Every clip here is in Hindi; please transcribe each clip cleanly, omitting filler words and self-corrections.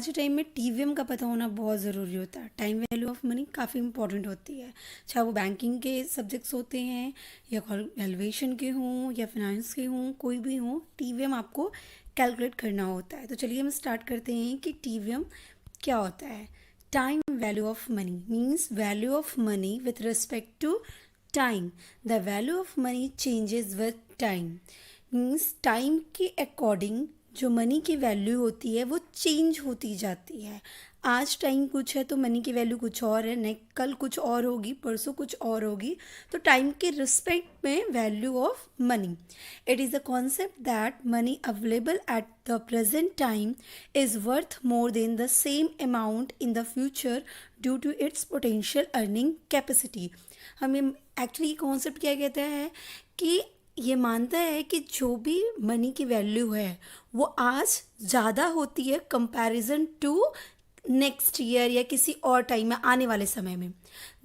आज के टाइम में टीवीएम का पता होना बहुत ज़रूरी होता है। टाइम वैल्यू ऑफ मनी काफ़ी इंपॉर्टेंट होती है, चाहे वो बैंकिंग के सब्जेक्ट्स होते हैं या वैल्यूएशन के हों या फिनेंस के हों, कोई भी हों, टीवीएम आपको कैलकुलेट करना होता है। तो चलिए हम स्टार्ट करते हैं कि टीवीएम क्या होता है। Time value of money means value of money with respect to time. The value of money changes with time means time के अकॉर्डिंग जो मनी की वैल्यू होती है वो चेंज होती जाती है। आज टाइम कुछ है तो मनी की वैल्यू कुछ और है, नेक्स्ट कल कुछ और होगी, परसों कुछ और होगी। तो टाइम के रिस्पेक्ट में value of money, it is a concept that money available at the present time is worth more than the same amount in the future due to its potential earning capacity. हमें एक्चुअली कॉन्सेप्ट क्या कहता है कि ये मानता है कि जो भी मनी की वैल्यू है वो आज ज़्यादा होती है कंपैरिजन टू नेक्स्ट ईयर या किसी और टाइम में, आने वाले समय में।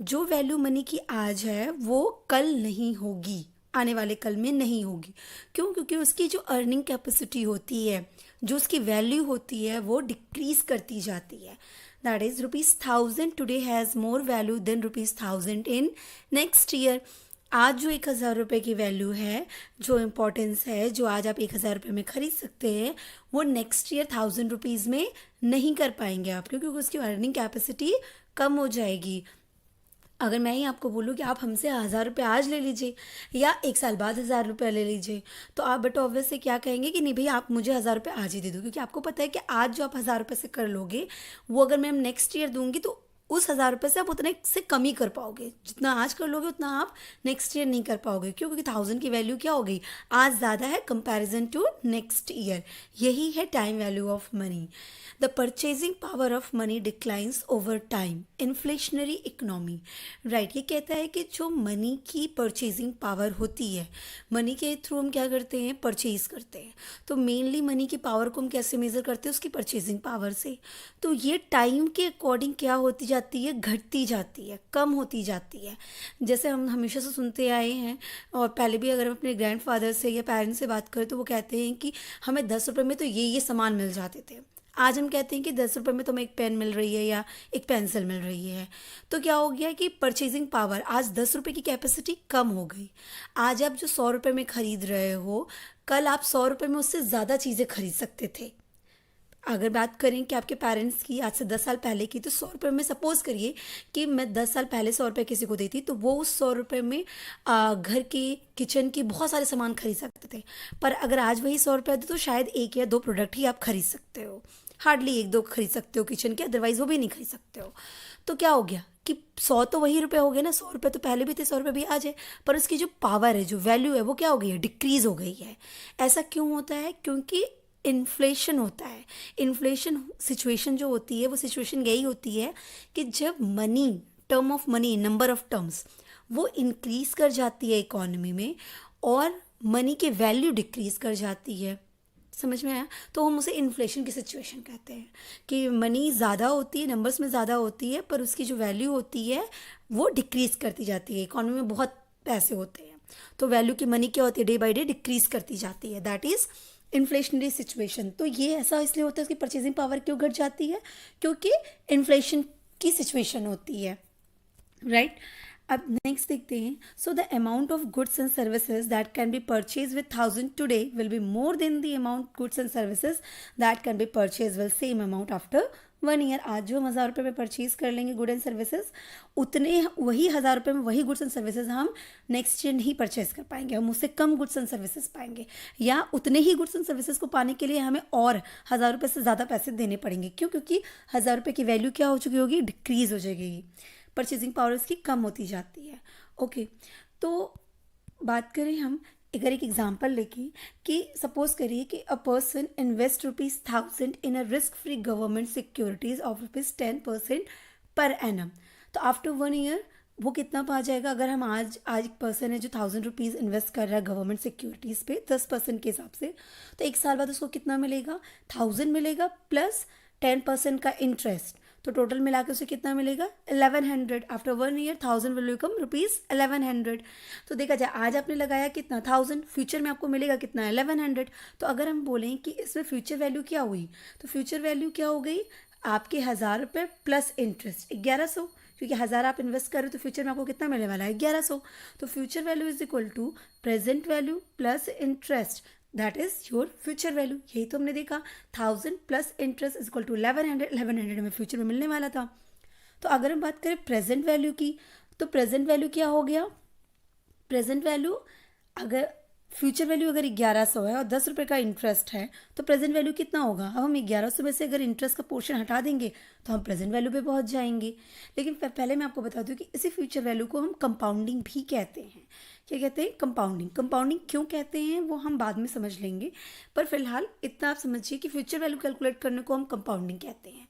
जो वैल्यू मनी की आज है वो कल नहीं होगी, आने वाले कल में नहीं होगी। क्यों? क्योंकि उसकी जो अर्निंग कैपेसिटी होती है, जो उसकी वैल्यू होती है, वो डिक्रीज करती जाती है। That is ₹1000 today has more value than ₹1000 in next year. आज जो 1000 रुपये की वैल्यू है, जो इम्पोर्टेंस है, जो आज आप 1000 रुपये में खरीद सकते हैं, वो नेक्स्ट ईयर 1000 रुपीज़ में नहीं कर पाएंगे आप, क्योंकि उसकी अर्निंग कैपेसिटी कम हो जाएगी। अगर मैं ही आपको बोलूँ कि आप हमसे 1000 रुपये आज ले लीजिए या एक साल बाद 1000 रुपये ले लीजिए, तो आप बट ऑब्वियस से क्या कहेंगे कि नहीं भैया आप मुझे 1000 रुपये आज ही दे दो, क्योंकि आपको पता है कि आज जो आप 1000 रुपये से कर लोगे वो अगर मैं नेक्स्ट ईयर दूंगी तो उस 1000 रुपये से आप उतने से कम ही कर पाओगे। जितना आज कर लोगे उतना आप नेक्स्ट ईयर नहीं कर पाओगे। क्यों? क्योंकि 1000 की वैल्यू क्या हो गई, आज ज़्यादा है कंपैरिजन टू नेक्स्ट ईयर। यही है time value of money. The purchasing power of money declines over time, inflationary economy. Right, ये कहता है कि जो मनी की परचेजिंग पावर होती है, मनी के थ्रू हम क्या करते हैं, परचेज करते हैं। तो मेनली मनी की पावर को हम कैसे मेज़र करते हैं, उसकी परचेजिंग पावर से। तो ये टाइम के अकॉर्डिंग क्या होती जाती है, घटती जाती है, कम होती जाती है। जैसे हम हमेशा से सुनते आए हैं, और पहले भी अगर हम अपने ग्रैंडफादर से या पेरेंट्स से बात करें तो वो कहते हैं कि हमें 10 रुपये में तो ये सामान मिल जाते थे। आज हम कहते हैं कि 10 रुपये में तुम्हें एक पेन मिल रही है या एक पेंसिल मिल रही है। तो क्या हो गया कि परचेजिंग पावर, आज 10 रुपये की कैपेसिटी कम हो गई। आज आप जो 100 रुपये में खरीद रहे हो, कल आप 100 रुपये में उससे ज़्यादा चीज़ें खरीद सकते थे। अगर बात करें कि आपके पेरेंट्स की आज से 10 साल पहले की, तो 100 रुपये में सपोज करिए कि मैं 10 साल पहले 100 रुपये किसी को देती, तो वो उस 100 रुपये में घर की किचन की बहुत सारे सामान खरीद सकते थे। पर अगर आज वही 100 रुपये दे तो शायद एक या दो प्रोडक्ट ही आप खरीद सकते हो, हार्डली एक दो खरीद सकते हो किचन के, अदरवाइज वो भी नहीं खरीद सकते हो। तो क्या हो गया कि 100 तो वही रुपए हो गए ना, 100 रुपये तो पहले भी थे, 100 रुपये भी आज है, पर उसकी जो पावर है, जो वैल्यू है, वो क्या हो गई है, डिक्रीज हो गई है। ऐसा क्यों होता है? क्योंकि इन्फ्लेशन होता है। इन्फ्लेशन सिचुएशन जो होती है, वो सिचुएशन यही होती है कि जब money, term of money, number of terms, वो इंक्रीज कर जाती है इकोनॉमी में और मनी की वैल्यू डिक्रीज कर जाती है। समझ में आया? तो हम उसे इन्फ्लेशन की सिचुएशन कहते हैं कि मनी ज़्यादा होती है, नंबर्स में ज़्यादा होती है, पर उसकी जो वैल्यू होती है वो डिक्रीज करती जाती है। इकोनॉमी में बहुत पैसे होते हैं तो वैल्यू की मनी क्या होती है, डे बाई डे डिक्रीज करती जाती है। That is inflationary situation. तो ये ऐसा इसलिए होता है, उसकी परचेजिंग पावर क्यों घट जाती है? क्योंकि इन्फ्लेशन की सिचुएशन होती है। राइट, अब नेक्स्ट देखते हैं। So the amount of goods and services that can be purchase with 1000 today will be more than the amount goods and services that can be purchase with same amount after 1 year. आज जो हम 1000 रुपये में परचेज कर लेंगे गुड एंड सर्विसेज, उतने वही 1000 रुपये में वही गुड्स एंड सर्विसेज हम नेक्स्ट ईयर नहीं परचेज कर पाएंगे, हम उससे कम गुड्स एंड सर्विसेज पाएंगे, या उतने ही गुड्स एंड सर्विसेज को पाने के लिए हमें और 1000 रुपये से ज़्यादा पैसे देने पड़ेंगे। क्यों? क्योंकि 1000 रुपये की वैल्यू क्या हो चुकी होगी, डिक्रीज हो जाएगी, परचेजिंग पावर इसकी कम होती जाती है। ओके, तो बात करें हम अगर एक एग्जांपल लेके कि सपोज करिए कि a person invest ₹1000 in a risk free government securities of ₹10% per annum. तो आफ्टर 1 ईयर वो कितना पा जाएगा? अगर हम आज एक पर्सन है जो ₹1000 इन्वेस्ट कर रहा है गवर्नमेंट सिक्योरिटीज़ पे 10% के हिसाब से, तो एक साल बाद उसको कितना मिलेगा? 1000 मिलेगा प्लस 10% का इंटरेस्ट, तो टोटल मिला के उसे कितना मिलेगा? 1100। After 1 year 1000 will become ₹1100। तो देखा जाए आज आपने लगाया कितना? 1000, फ्यूचर में आपको मिलेगा कितना? 1100। तो अगर हम बोलें कि इसमें फ्यूचर वैल्यू क्या हुई, तो फ्यूचर वैल्यू क्या हो गई? आपके 1000 रुपये प्लस इंटरेस्ट 1100, क्योंकि 1000 आप इन्वेस्ट कर रहे हो तो फ्यूचर में आपको कितना मिलने वाला है 1100। तो future value is equal to present value plus interest, that is your future value. यही तो हमने देखा, 1000 plus interest is equal to 1100, 1100 हमें फ्यूचर में मिलने वाला था। तो अगर हम बात करें प्रेजेंट वैल्यू की, तो प्रेजेंट वैल्यू क्या हो गया, प्रेजेंट वैल्यू अगर फ्यूचर वैल्यू अगर 1100 है और 10 रुपये का इंटरेस्ट है तो प्रेजेंट वैल्यू कितना होगा। अब हम 1100 में से अगर इंटरेस्ट का पोर्शन हटा देंगे तो हम प्रेजेंट वैल्यू पे पहुंच जाएंगे। लेकिन पहले मैं आपको बता दूं कि इसी फ्यूचर वैल्यू को हम कंपाउंडिंग भी कहते हैं। क्या कहते हैं, कंपाउंडिंग। कंपाउंडिंग क्यों कहते हैं वो हम बाद में समझ लेंगे, पर फिलहाल इतना आप समझिए कि फ्यूचर वैल्यू कैलकुलेट करने को हम कंपाउंडिंग कहते हैं।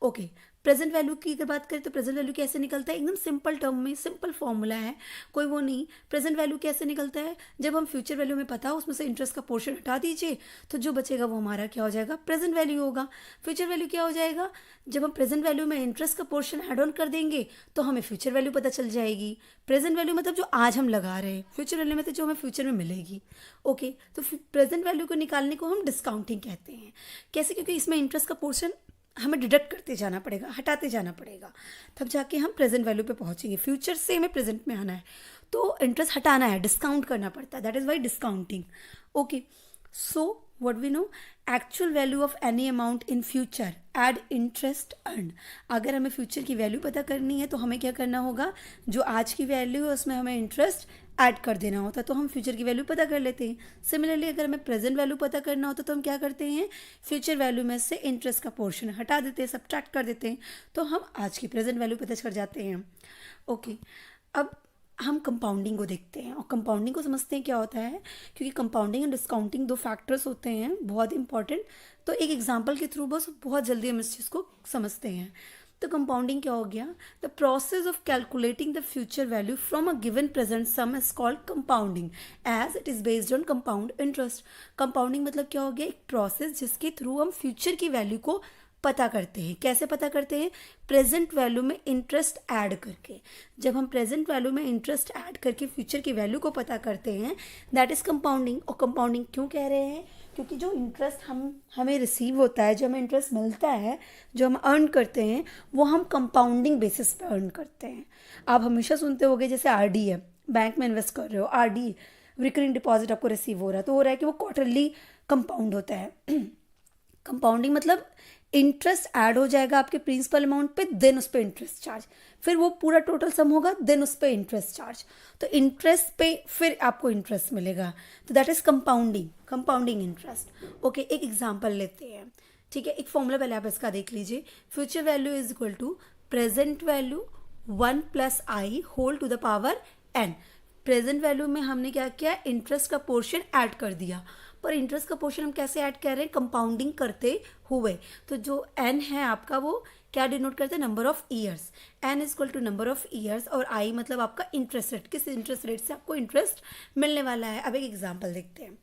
ओके, प्रेजेंट वैल्यू की अगर बात करें तो प्रेजेंट वैल्यू कैसे निकलता है, एकदम सिंपल टर्म में, सिंपल फॉर्मूला है, कोई वो नहीं। प्रेजेंट वैल्यू कैसे निकलता है, जब हम फ्यूचर वैल्यू में पता हो उसमें से इंटरेस्ट का पोर्शन हटा दीजिए तो जो बचेगा वो हमारा क्या हो जाएगा, प्रेजेंट वैल्यू होगा। फ्यूचर वैल्यू क्या हो जाएगा, जब हम प्रेजेंट वैल्यू में इंटरेस्ट का पोर्शन ऐड ऑन कर देंगे तो हमें फ्यूचर वैल्यू पता चल जाएगी। प्रेजेंट वैल्यू मतलब जो आज हम लगा रहे हैं, फ्यूचर वैल्यू में तो जो हमें फ्यूचर में मिलेगी। ओके, तो प्रेजेंट वैल्यू को निकालने को हम डिस्काउंटिंग कहते हैं। कैसे, क्योंकि इसमें इंटरेस्ट का पोर्शन हमें डिडक्ट करते जाना पड़ेगा, हटाते जाना पड़ेगा, तब जाके हम प्रेजेंट वैल्यू पे पहुंचेंगे। फ्यूचर से हमें प्रेजेंट में आना है तो इंटरेस्ट हटाना है, डिस्काउंट करना पड़ता है, that is why discounting. Okay, so what we know, actual value of any amount in future add interest earn. अगर हमें फ्यूचर की वैल्यू पता करनी है तो हमें क्या करना होगा, जो आज की वैल्यू है उसमें हमें इंटरेस्ट ऐड कर देना होता है, तो हम फ्यूचर की वैल्यू पता कर लेते हैं। सिमिलरली अगर हमें प्रेजेंट वैल्यू पता करना होता तो हम क्या करते हैं, फ्यूचर वैल्यू में से इंटरेस्ट का पोर्शन हटा देते हैं, सब्ट्रैक्ट कर देते हैं, तो हम आज की प्रेजेंट वैल्यू पता कर जाते हैं। ओके, अब हम कंपाउंडिंग को देखते हैं और कंपाउंडिंग को समझते हैं क्या होता है, क्योंकि कंपाउंडिंग एंड डिस्काउंटिंग दो फैक्टर्स होते हैं बहुत इंपॉर्टेंट। तो एक एग्जांपल के थ्रू बस बहुत जल्दी हम इस चीज़ को समझते हैं। तो कंपाउंडिंग क्या हो गया, the process of calculating the future value from a given present sum is called compounding as it is based on compound interest. Compounding मतलब क्या हो गया, एक प्रोसेस जिसके थ्रू हम फ्यूचर की वैल्यू को पता करते हैं। कैसे पता करते हैं, प्रेजेंट वैल्यू में इंटरेस्ट ऐड करके। जब हम प्रेजेंट वैल्यू में इंटरेस्ट ऐड करके फ्यूचर की वैल्यू को पता करते हैं, दैट इज कंपाउंडिंग। और कंपाउंडिंग क्यों कह रहे हैं, क्योंकि जो इंटरेस्ट हमें रिसीव होता है, जो हमें इंटरेस्ट मिलता है, जो हम अर्न करते हैं, वो हम कंपाउंडिंग बेसिस पे अर्न करते हैं। आप हमेशा सुनते होंगे जैसे आरडी है, बैंक में इन्वेस्ट कर रहे हो, आरडी रिकरिंग डिपॉजिट आपको रिसीव हो रहा है, तो हो रहा है कि वो क्वार्टरली कंपाउंड होता है। कंपाउंडिंग मतलब इंटरेस्ट ऐड हो जाएगा आपके प्रिंसिपल अमाउंट पे, देन उस पर इंटरेस्ट चार्ज, फिर वो पूरा टोटल सम होगा, देन उस पर इंटरेस्ट चार्ज, तो इंटरेस्ट पे फिर आपको इंटरेस्ट मिलेगा, तो that is compounding, compounding interest. Okay, एक एग्जांपल लेते हैं, ठीक है। एक फॉर्मूला पहले आप इसका देख लीजिए, future value is equal to present value 1 + i whole to the power n। Present value में हमने क्या किया, इंटरेस्ट का पोर्शन ऐड कर दिया, पर इंटरेस्ट का पोर्शन हम कैसे ऐड कर रहे हैं, कंपाउंडिंग करते हुए। तो जो n है आपका वो क्या डिनोट करते हैं, number of years. n is equal to number of years और i मतलब आपका इंटरेस्ट रेट, किस इंटरेस्ट रेट से आपको इंटरेस्ट मिलने वाला है। अब एक एग्जांपल देखते हैं,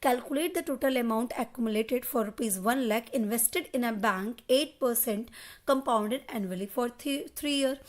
calculate the total amount accumulated for ₹1 lakh invested in a bank 8% compounded annually for 3 year.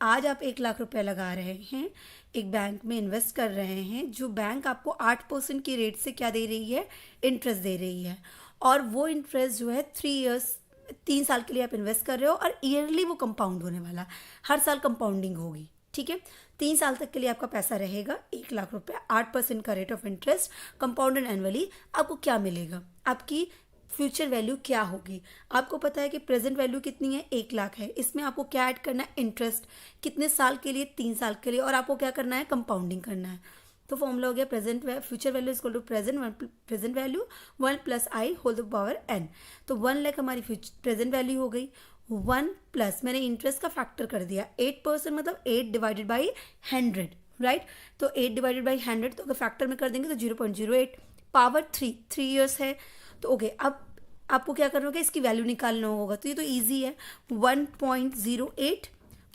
आज आप 1 लाख रुपया लगा रहे हैं, एक बैंक में इन्वेस्ट कर रहे हैं, जो बैंक आपको 8% की रेट से क्या दे रही है, इंटरेस्ट दे रही है, और वो इंटरेस्ट जो है 3 साल के लिए आप इन्वेस्ट कर रहे हो और ईयरली वो कंपाउंड होने वाला, हर साल कंपाउंडिंग होगी, ठीक है। 3 साल तक के लिए आपका पैसा रहेगा 1 लाख रुपया, 8% का rate of interest compounded annually. आपको क्या मिलेगा, आपकी फ्यूचर वैल्यू क्या होगी। आपको पता है कि प्रेजेंट वैल्यू कितनी है, 1 लाख है, इसमें आपको क्या ऐड करना है, इंटरेस्ट, कितने साल के लिए, 3 साल के लिए, और आपको क्या करना है, कंपाउंडिंग करना है। तो फॉर्मूला हो गया future value is equal to present value 1 + i whole to power n। तो 1 लाख हमारी प्रेजेंट वैल्यू हो गई, 1 प्लस मैंने इंटरेस्ट का फैक्टर कर दिया, 8% मतलब 8 डिवाइडेड बाई 100, राइट। तो 8 डिवाइडेड बाई 100, तो अगर फैक्टर में कर देंगे तो 0.08 पावर 3 ईयर्स है। तो ओके, अब आपको क्या करना होगा, इसकी वैल्यू निकालना होगा, तो ये तो इजी है, 1.08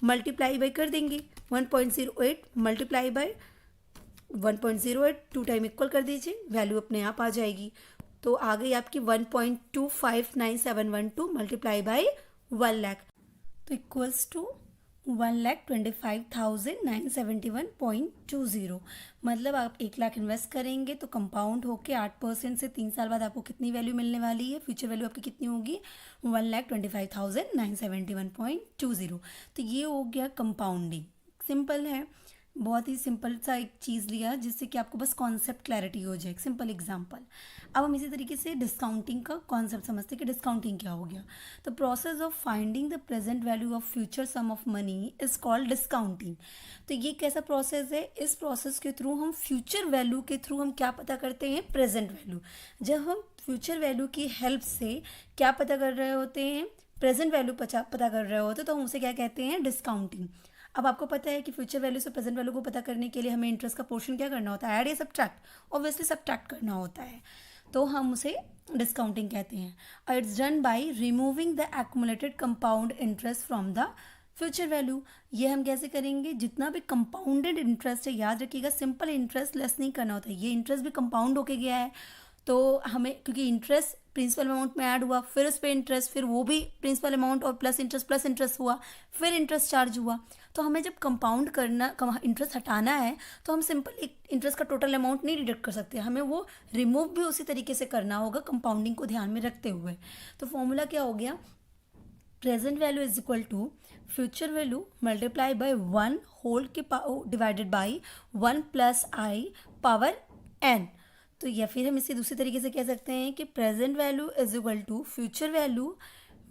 मल्टीप्लाई बाई कर देंगे, 1.08 मल्टीप्लाई बाई 1.08 2 टाइम इक्वल कर दीजिए, वैल्यू अपने आप आ जाएगी। तो आ गई आपकी 1.259712 मल्टीप्लाई बाई 1 लाख, तो इक्वल्स टू 1,25,971.20। मतलब आप 1 लाख इन्वेस्ट करेंगे तो कंपाउंड होके 8% से 3 साल बाद आपको कितनी वैल्यू मिलने वाली है, फ्यूचर वैल्यू आपकी कितनी होगी, 1,25,971.20। तो ये हो गया कंपाउंडिंग। सिंपल है, बहुत ही सिंपल सा एक चीज़ लिया जिससे कि आपको बस कॉन्सेप्ट क्लैरिटी हो जाए, सिंपल एग्जांपल। अब हम इसी तरीके से डिस्काउंटिंग का कॉन्सेप्ट समझते हैं कि डिस्काउंटिंग क्या हो गया। तो process of finding the present value of future sum of money is called discounting. तो ये कैसा प्रोसेस है, इस प्रोसेस के थ्रू हम फ्यूचर वैल्यू के थ्रू हम क्या पता करते हैं, प्रेजेंट वैल्यू। जब हम फ्यूचर वैल्यू की हेल्प से क्या पता कर रहे होते हैं, प्रेजेंट वैल्यू पता कर रहे होते हैं, तो हम उसे क्या कहते हैं, डिस्काउंटिंग। अब आपको पता है कि फ्यूचर वैल्यू से प्रेजेंट वैल्यू को पता करने के लिए हमें इंटरेस्ट का पोर्शन क्या करना होता है, ऐड या सब्ट्रैक्ट, ऑब्वियसली सब्ट्रैक्ट करना होता है, तो हम उसे डिस्काउंटिंग कहते हैं। और it's done by removing the accumulated compound interest from the future value. ये हम कैसे करेंगे, जितना भी कंपाउंडेड इंटरेस्ट है, याद रखिएगा सिंपल इंटरेस्ट लेस नहीं करना होता है, ये इंटरेस्ट भी कंपाउंड होके गया है, तो हमें क्योंकि इंटरेस्ट प्रिंसिपल अमाउंट में ऐड हुआ, फिर उस पर इंटरेस्ट, फिर वो भी प्रिंसिपल अमाउंट और प्लस इंटरेस्ट हुआ, फिर इंटरेस्ट चार्ज हुआ, तो हमें जब कंपाउंड करना, इंटरेस्ट हटाना है, तो हम सिंपल एक इंटरेस्ट का टोटल अमाउंट नहीं डिडक्ट कर सकते, हमें वो रिमूव भी उसी तरीके से करना होगा कंपाउंडिंग को ध्यान में रखते हुए। तो फॉर्मूला क्या हो गया, present value is equal to future value multiply by 1 whole के divided by 1 plus i power n। तो या फिर हम इसे दूसरी तरीके से कह सकते हैं कि present value is equal to future value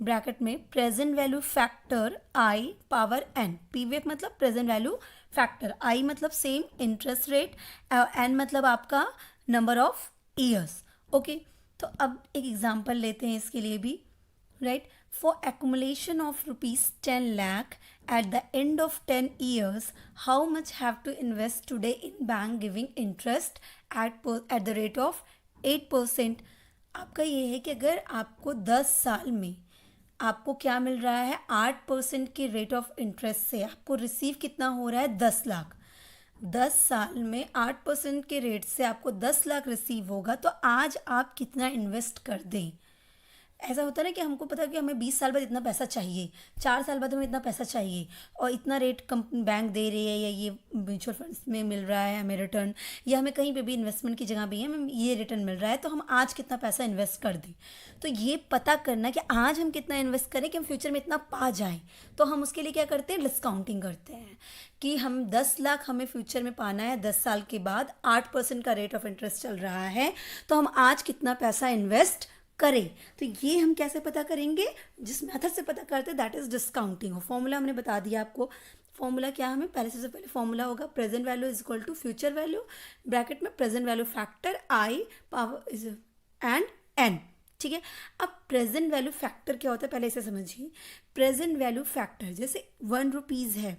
bracket में present value factor i power n। PVF मतलब प्रेजेंट वैल्यू फैक्टर, आई मतलब सेम इंटरेस्ट रेट, n मतलब आपका नंबर ऑफ ईयर्स। ओके, तो अब एक एग्जांपल लेते हैं इसके लिए भी, right. For accumulation of rupees 10 lakh at the end of 10 years, how much have to invest today in bank giving interest at the rate of 8%? आपका ये है कि अगर आपको 10 साल में आपको क्या मिल रहा है, 8% के रेट ऑफ इंटरेस्ट से आपको रिसीव कितना हो रहा है, 10 लाख। 10 साल में 8% के रेट से आपको 10 लाख रिसीव होगा, तो आज आप कितना इन्वेस्ट कर दें। ऐसा होता है ना कि हमको पता है कि हमें 20 साल बाद इतना पैसा चाहिए, 4 साल बाद हमें इतना पैसा चाहिए, और इतना रेट बैंक दे रही है, या ये म्यूचुअल फंड्स में मिल रहा है हमें रिटर्न, या हमें कहीं पे भी इन्वेस्टमेंट की जगह भी है हमें ये रिटर्न मिल रहा है, तो हम आज कितना पैसा इन्वेस्ट कर दें। तो ये पता करना कि आज हम कितना इन्वेस्ट करें कि हम फ्यूचर में इतना पा जाएँ, तो हम उसके लिए क्या करते हैं, डिस्काउंटिंग करते हैं कि हम 10 लाख हमें फ्यूचर में पाना है, 10 साल के बाद 8% का रेट ऑफ इंटरेस्ट चल रहा है, तो हम आज कितना पैसा इन्वेस्ट करें। तो ये हम कैसे पता करेंगे, जिस मेथड से पता करते हैं दैट इज डिस्काउंटिंग। और फॉर्मूला हमने बता दिया आपको, फॉर्मूला क्या, हमें पहले सबसे पहले फॉर्मूला होगा present value is equal to future value bracket में present value factor i power is and n। ठीक है, अब प्रेजेंट वैल्यू फैक्टर क्या होता है पहले इसे समझिए। प्रेजेंट वैल्यू फैक्टर जैसे 1 रुपीज़ है,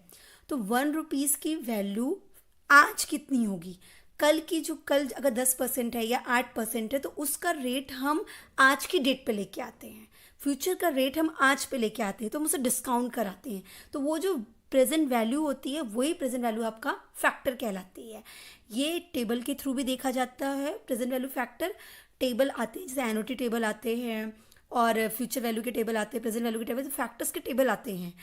तो 1 रुपीज़ की वैल्यू आज कितनी होगी, कल की जो कल अगर 10% है या 8% है, तो उसका रेट हम आज की डेट पे लेके आते हैं, फ्यूचर का रेट हम आज पे लेके आते हैं, तो हम उसे डिस्काउंट कराते हैं, तो वो जो प्रेजेंट वैल्यू होती है वही प्रेजेंट वैल्यू आपका फैक्टर कहलाती है। ये टेबल के थ्रू भी देखा जाता है, प्रेजेंट वैल्यू फैक्टर टेबल आते हैं, जैसे एनओटी टेबल आते हैं और फ्यूचर वैल्यू के टेबल आते हैं, प्रेजेंट वैल्यू के टेबल, तो फैक्टर्स के टेबल आते हैं,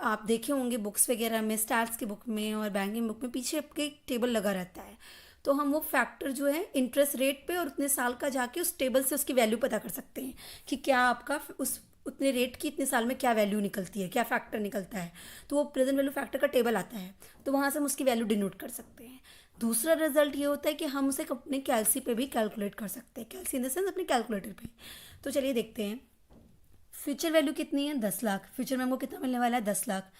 आप देखे होंगे बुक्स वगैरह में, स्टैट्स की बुक में और बैंकिंग बुक में पीछे आपके टेबल लगा रहता है। तो हम वो फैक्टर जो है इंटरेस्ट रेट पे और उतने साल का जाके उस टेबल से उसकी वैल्यू पता कर सकते हैं कि क्या आपका उस उतने रेट की इतने साल में क्या वैल्यू निकलती है, क्या फैक्टर निकलता है, तो वो प्रेजेंट वैल्यू फैक्टर का टेबल आता है, तो वहाँ से हम उसकी वैल्यू डिनोट कर सकते हैं। दूसरा रिजल्ट ये होता है कि हम उसे अपने कैलसी पे भी कैलकुलेट कर सकते हैं, कैलसी इन द सेंस अपने कैलकुलेटर पे। तो चलिए देखते हैं, फ्यूचर वैल्यू कितनी है, 10 लाख, फ्यूचर में हमको कितना मिलने वाला है, 10 लाख।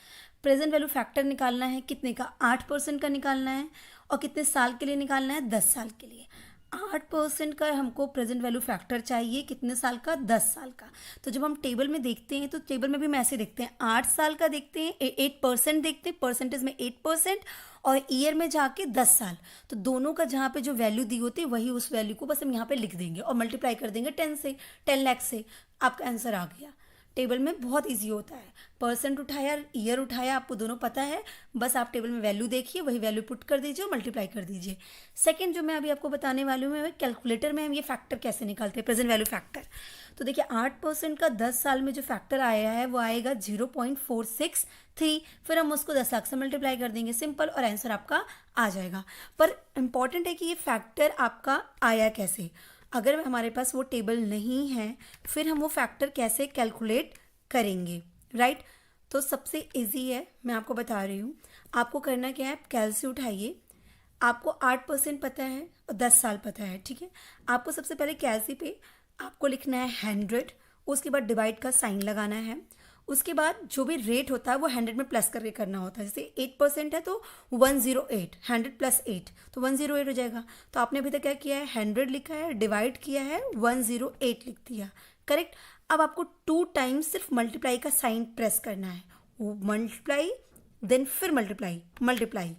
प्रेजेंट वैल्यू फैक्टर निकालना है, कितने का, 8% का निकालना है, और कितने साल के लिए निकालना है, 10 साल के लिए। 8% का हमको प्रेजेंट वैल्यू फैक्टर चाहिए, कितने साल का, 10 साल का। तो जब हम टेबल में देखते हैं तो टेबल में भी हम ऐसे देखते हैं, 8 साल का देखते हैं, 8% देखते हैं, परसेंटेज में 8%, और ईयर में जाके 10 साल। तो दोनों का जहाँ पे जो वैल्यू दी होती है वही उस वैल्यू को बस हम यहाँ पे लिख देंगे और मल्टीप्लाई कर देंगे 10 से, 10 लाख से, आपका आंसर आ गया। टेबल में बहुत ईजी होता है, परसेंट उठाया, ईयर उठाया, आपको दोनों पता है, बस आप टेबल में वैल्यू देखिए, वही वैल्यू पुट कर दीजिए और मल्टीप्लाई कर दीजिए। सेकंड जो मैं अभी आपको बताने वाली हूँ, कैलकुलेटर में हम ये फैक्टर कैसे निकालते हैं, प्रेजेंट वैल्यू फैक्टर। तो देखिए 8% का 10 साल में जो फैक्टर आया है वो आएगा 0.463, फिर हम उसको 10 लाख से मल्टीप्लाई कर देंगे, सिंपल, और आंसर आपका आ जाएगा। पर इम्पॉर्टेंट है कि ये फैक्टर आपका आया कैसे। अगर हमारे पास वो टेबल नहीं है फिर हम वो फैक्टर कैसे कैलकुलेट करेंगे, राइट। तो सबसे इजी है, मैं आपको बता रही हूँ। आपको करना क्या है, आप कैलसी उठाइए, आपको 8% पता है और 10 साल पता है, ठीक है। आपको सबसे पहले कैलसी पे आपको लिखना है 100, उसके बाद डिवाइड का साइन लगाना है, उसके बाद जो भी रेट होता है वो 100 में प्लस करके करना होता है। जैसे 8% है तो 108, 100 प्लस 8 तो 108 हो जाएगा। तो आपने अभी तक क्या किया है, 100 लिखा है, डिवाइड किया है, 108 लिख दिया, करेक्ट। अब आपको 2 टाइम्स सिर्फ मल्टीप्लाई का साइन प्रेस करना है, वो मल्टीप्लाई देन फिर मल्टीप्लाई, मल्टीप्लाई,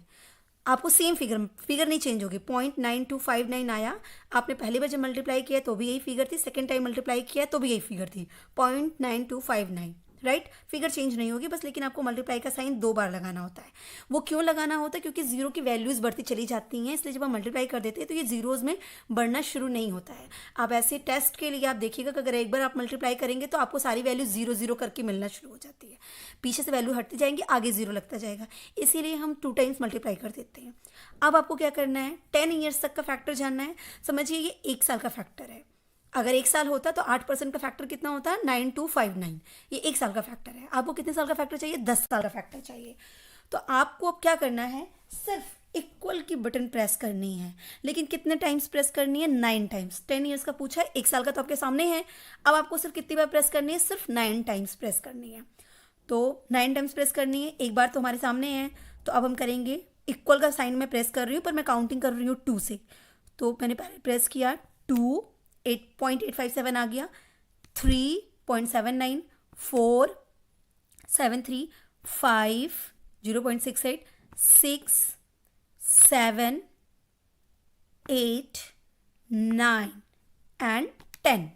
आपको सेम फिगर नहीं चेंज होगी। 0.9259 आया, आपने पहली बार जब मल्टीप्लाई किया तो भी यही फिगर थी, सेकेंड टाइम मल्टीप्लाई किया तो भी यही फिगर थी, 0.9259, राइट। फिगर चेंज नहीं होगी बस, लेकिन आपको मल्टीप्लाई का साइन 2 बार लगाना होता है। वो क्यों लगाना होता है, क्योंकि जीरो की वैल्यूज़ बढ़ती चली जाती हैं, इसलिए जब हम मल्टीप्लाई कर देते हैं तो ये जीरोज़ में बढ़ना शुरू नहीं होता है। आप ऐसे टेस्ट के लिए आप देखिएगा कि अगर एक बार आप मल्टीप्लाई करेंगे तो आपको सारी वैल्यू 0 0 करके मिलना शुरू हो जाती है, पीछे से वैल्यू हटती जाएंगी, आगे 0 लगता जाएगा, इसीलिए हम 2 टाइम्स मल्टीप्लाई कर देते हैं। अब आपको क्या करना है, 10 ईयर्स तक का फैक्टर जानना है। समझिए ये 1 साल का फैक्टर है, अगर 1 साल होता तो 8% का फैक्टर कितना होता है, 9259, ये 1 साल का फैक्टर है। आपको कितने साल का फैक्टर चाहिए, 10 साल का फैक्टर चाहिए। तो आपको अब क्या करना है, सिर्फ इक्वल की बटन प्रेस करनी है, लेकिन कितने टाइम्स प्रेस करनी है, 9 टाइम्स। 10 ईयर्स का पूछा है, 1 साल का तो आपके सामने है, अब आपको सिर्फ कितनी बार प्रेस करनी है, सिर्फ 9 टाइम्स प्रेस करनी है। तो 9 टाइम्स प्रेस करनी है, एक बार तो हमारे सामने है, तो अब हम करेंगे, इक्वल का साइन मैं प्रेस कर रही हूँ पर मैं काउंटिंग कर रही हूँ 2 से। तो मैंने पहले प्रेस किया 2, 8.857 आ गया, 3.79, 4, 7, 3, 5, 0.68, 6, 7, 8, 9 एंड 10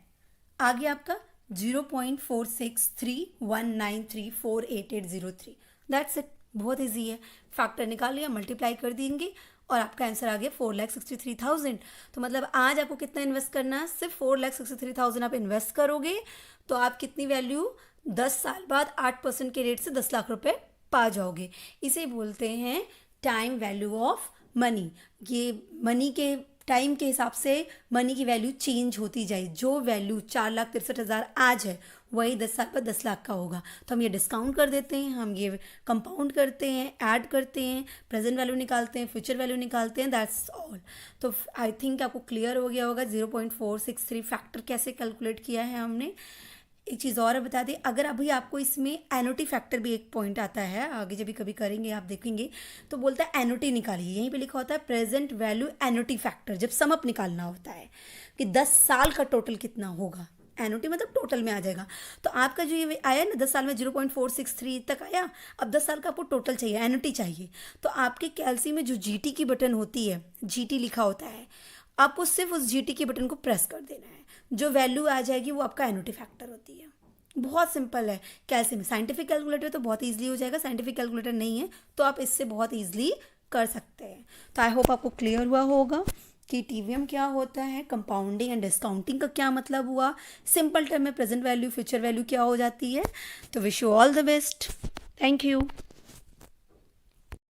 आ गया आपका 0.46319348803। दैट्स इट, बहुत ईजी है। फैक्टर निकाल लिया, मल्टीप्लाई कर देंगे और आपका आंसर आ गया 4,63,000। तो मतलब आज आपको कितना इन्वेस्ट करना है, सिर्फ 4,63,000 आप इन्वेस्ट करोगे तो आप कितनी वैल्यू 10 साल बाद 8% के रेट से 10 लाख रुपए पा जाओगे। इसे बोलते हैं टाइम वैल्यू ऑफ मनी। ये मनी के टाइम के हिसाब से मनी की वैल्यू चेंज होती जाए, जो वैल्यू 4,63,000 आज है वही 10 साल पर 10 लाख का होगा। तो हम ये डिस्काउंट कर देते हैं, हम ये कंपाउंड करते हैं, ऐड करते हैं, प्रेजेंट वैल्यू निकालते हैं, फ्यूचर वैल्यू निकालते हैं, दैट्स ऑल। तो आई थिंक आपको क्लियर हो गया होगा 0.463 फैक्टर कैसे कैलकुलेट किया है हमने। एक चीज़ और बता दें, अगर अभी आपको इसमें एनोटी फैक्टर भी एक पॉइंट आता है, आगे जब भी कभी करेंगे आप देखेंगे तो बोलता है एनोटी निकालिए, यहीं पे लिखा होता है प्रेजेंट वैल्यू एनोटी फैक्टर। जब सम अप निकालना होता है कि 10 साल का टोटल कितना होगा, एनोटी मतलब टोटल में आ जाएगा। तो आपका जो ये आया ना 10 साल में 0.463 तक आया, अब 10 साल का आपको टोटल चाहिए, एनोटी चाहिए। तो आपके कैलसी में जो जीटी की बटन होती है, जीटी लिखा होता है, आपको सिर्फ उस जीटी के बटन को प्रेस कर देना है, जो वैल्यू आ जाएगी वो आपका एनोटी फैक्टर होती है। बहुत सिंपल है। कैलसी में साइंटिफिक कैलकुलेटर तो बहुत ईजिली हो जाएगा, साइंटिफिक कैलकुलेटर नहीं है तो आप इससे बहुत ईजिली कर सकते हैं। तो आई होप आपको क्लियर हुआ होगा कि टीवीएम क्या होता है, कंपाउंडिंग एंड डिस्काउंटिंग का क्या मतलब हुआ, सिंपल टर्म में प्रेजेंट वैल्यू फ्यूचर वैल्यू क्या हो जाती है। तो wish you all the best, thank you.